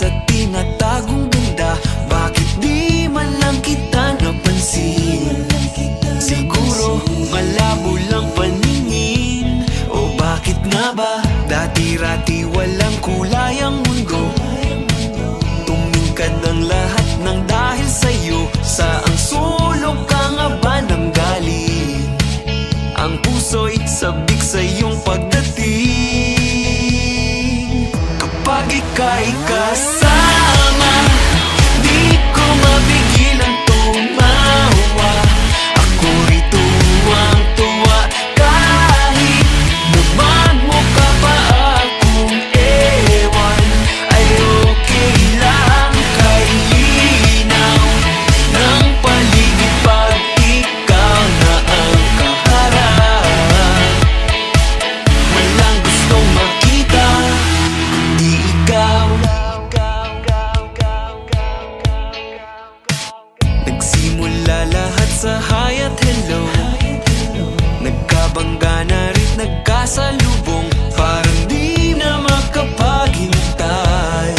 sa tinatagong ganda. Bakit di man lang kita napansin? Siguro malabo lang paningin, o bakit nga ba dati-rati walang kulay ang mundo? Tumingkad ang lahat ng dahil sa'yo. Saang sulok ka nga ba nang galing? Ang puso'y sabik sa iyong pagdating. Kapag ika'y kasama, di ko mapigilang tumawa. Ako'y tuwang-tuwa kahit naman mo ka pa akong ewan. Ay okay lang, kay linaw ng paligid pag ikaw na ang kaharap. Walang gustong makita, di ikaw. Nagsimula lahat sa hi at hello, nagkabangga na rin nagkasalubong. Parang di na makapaghintay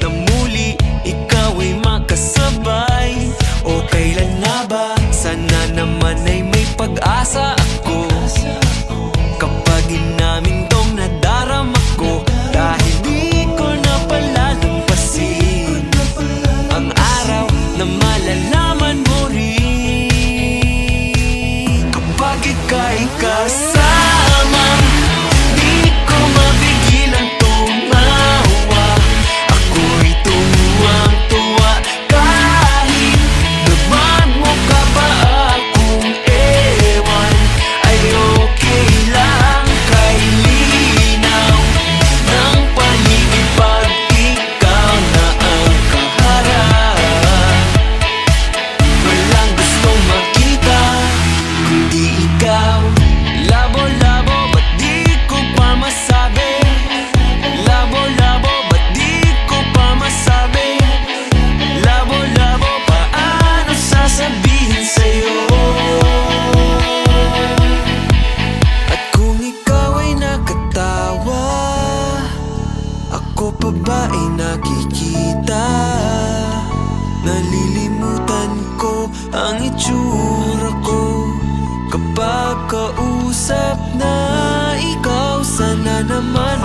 na muli ikaw ay makasabay. O kailan nga ba? Sana naman ay may pag-asa ako kapag inamin tong nadarama ko. Dahil di ko na palalampasin ang araw na malalaman mo rin. Kapag ika'y kasama, di ko mapigilang tumawa. Ako'y tuwang-tuwa kahit naman mo ka pa akong ewan. Ay okay lang, kay linaw ng paligid pag ikaw na ang kaharap. Walang gustong makita kundi ikaw. Labo-labo, ba't di ko pa masabi? Labo-labo, ba't di ko pa masabi? Labo-labo, paano sasabihin sa'yo? At kung ikaw ay nakatawa, ako pa ba ay nakikita? Nalilimutan ko ang itsura ko kapag kausap na ikaw. Sana naman